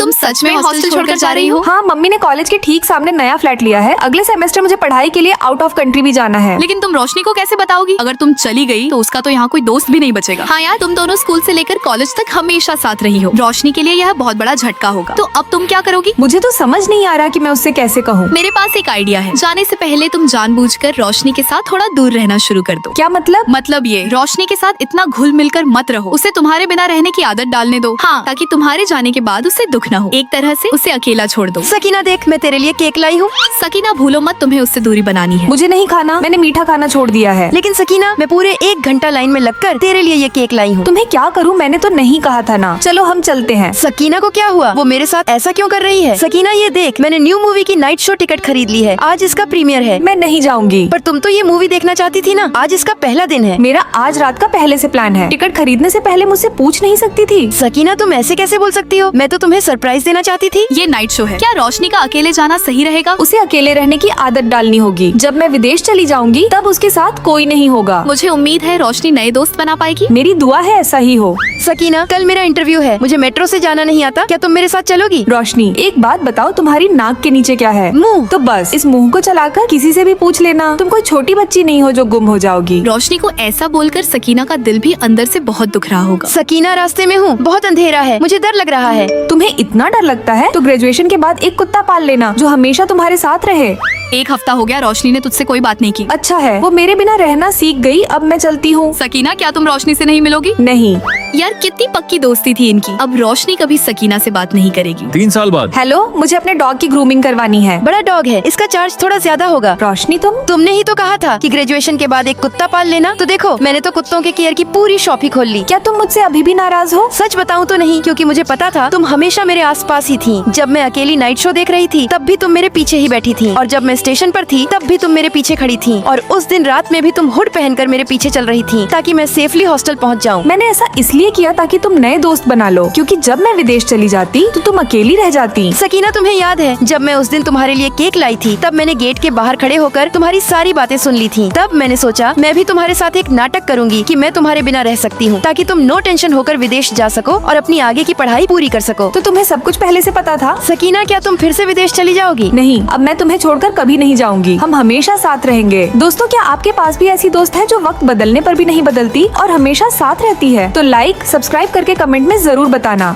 तुम सच में हॉस्टल छोड़कर जा रही हो? हाँ, मम्मी ने कॉलेज के ठीक सामने नया फ्लैट लिया है। अगले सेमेस्टर मुझे पढ़ाई के लिए आउट ऑफ कंट्री भी जाना है। लेकिन तुम रोशनी को कैसे बताओगी? अगर तुम चली गई तो उसका तो यहाँ कोई दोस्त भी नहीं बचेगा। हाँ यार, तुम दोनों स्कूल से लेकर कॉलेज तक हमेशा साथ रही हो। रोशनी के लिए यह बहुत बड़ा झटका होगा। तो अब तुम क्या करोगी? मुझे तो समझ नहीं आ रहा कि मैं उससे कैसे कहूँ। मेरे पास एक आइडिया है। जाने से पहले तुम जानबूझकर रोशनी के साथ थोड़ा दूर रहना शुरू कर दो। क्या मतलब? मतलब ये, रोशनी के साथ इतना घुल मिलकर मत रहो। उसे तुम्हारे बिना रहने की आदत डालने दो। हाँ, ताकि तुम्हारे जाने के बाद उसे दुख न हो। एक तरह से उसे अकेला छोड़ दो। सकीना देख, मैं तेरे लिए केक लाई हूँ। सकीना भूलो मत, तुम्हें उससे दूरी बनानी है। मुझे नहीं खाना, मैंने मीठा खाना छोड़ दिया है। लेकिन सकीना, मैं पूरे 1 घंटा लाइन में लगकर तेरे लिए ये केक लाई हूँ। तुम्हें क्या करूँ? मैंने तो नहीं कहा था ना। चलो हम चलते हैं। सकीना को क्या हुआ? वो मेरे साथ ऐसा क्यों कर रही है? सकीना ये देख, मैंने न्यू मूवी की नाइट शो टिकट खरीद ली है। आज इसका प्रीमियर है। मैं नहीं जाऊंगी। पर तुम तो ये मूवी देखना चाहती थी ना। आज इसका पहला दिन है। मेरा आज रात का पहले से प्लान है। टिकट खरीदने से पहले मुझसे पूछ नहीं सकती थी? सकीना, तुम ऐसे कैसे बोल सकती हो? मैं तो तुम्हें सरप्राइज देना चाहती थी। ये नाइट शो है। क्या रोशनी का अकेले जाना सही रहेगा? उसे अकेले रहने की आदत डालनी होगी। जब मैं विदेश चली जाऊंगी तब उसके साथ कोई नहीं होगा। मुझे उम्मीद है रोशनी नए दोस्त बना पाएगी। मेरी दुआ है ऐसा ही हो। सकीना, कल मेरा इंटरव्यू है। मुझे मेट्रो से जाना नहीं आता। क्या तुम मेरे साथ चलोगी? रोशनी, एक बात बताओ, तुम्हारी नाक के नीचे क्या है? मुंह। तो बस इस मुंह को चलाकर किसी से भी पूछ लेना। तुम कोई छोटी बच्ची नहीं हो जो गुम हो जाओगी। रोशनी को ऐसा बोलकर सकीना का दिल भी अंदर से बहुत दुख रहा होगा। सकीना, रास्ते में हूँ, बहुत अंधेरा है, मुझे डर लग रहा है। तुम्हें इतना डर लगता है तो ग्रेजुएशन के बाद एक कुत्ता पाल लेना जो हमेशा तुम्हारे साथ रहे। 1 हफ्ता हो गया रोशनी ने तुझसे कोई बात नहीं की। अच्छा है, वो मेरे बिना रहना सीख गई। अब मैं चलती हूँ। सकीना, क्या तुम रोशनी से नहीं मिलोगी? नहीं। यार, कितनी पक्की दोस्ती थी इनकी। अब रोशनी कभी सकीना से बात नहीं करेगी। 3 साल बाद। हेलो, मुझे अपने डॉग की ग्रूमिंग करवानी है। बड़ा डॉग है, इसका चार्ज थोड़ा ज्यादा होगा। रोशनी, तुमने ही तो कहा था कि ग्रेजुएशन के बाद एक कुत्ता पाल लेना। तो देखो, मैंने तो कुत्तों के केयर की पूरी शॉप ही खोल ली। क्या तुम मुझसे अभी भी नाराज हो? सच बताऊं तो नहीं, क्योंकि मुझे पता था तुम हमेशा मेरे आसपास ही थी। जब मैं अकेली नाइट शो देख रही थी तब भी तुम मेरे पीछे ही बैठी थी, और जब मैं स्टेशन पर थी तब भी तुम मेरे पीछे खड़ी थी, और उस दिन रात में भी तुम हुड पहनकर मेरे पीछे चल रही थी ताकि मैं सेफली हॉस्टल पहुंच जाऊं। मैंने ऐसा इसलिए किया ताकि तुम नए दोस्त बना लो, क्योंकि जब मैं विदेश चली जाती तो तुम अकेली रह जाती। सकीना, तुम्हें याद है जब मैं उस दिन तुम्हारे लिए केक लाई थी, तब मैंने गेट के बाहर खड़े होकर तुम्हारी सारी बातें सुन ली थी। तब मैंने सोचा मैं भी तुम्हारे साथ एक नाटक करूंगी कि मैं तुम्हारे बिना रह सकती हूँ, ताकि तुम नो टेंशन होकर विदेश जा सको और अपनी आगे की पढ़ाई पूरी कर सको। तो तुम्हें सब कुछ पहले से पता था? सकीना, क्या तुम फिर से विदेश चली जाओगी? नहीं, अब मैं तुम्हें छोड़कर कभी नहीं जाऊंगी। हम हमेशा साथ रहेंगे। दोस्तों, क्या आपके पास भी ऐसी दोस्त है जो वक्त बदलने पर भी नहीं बदलती और हमेशा साथ रहती है? तो लाइक, सब्सक्राइब करके कमेंट में जरूर बताना।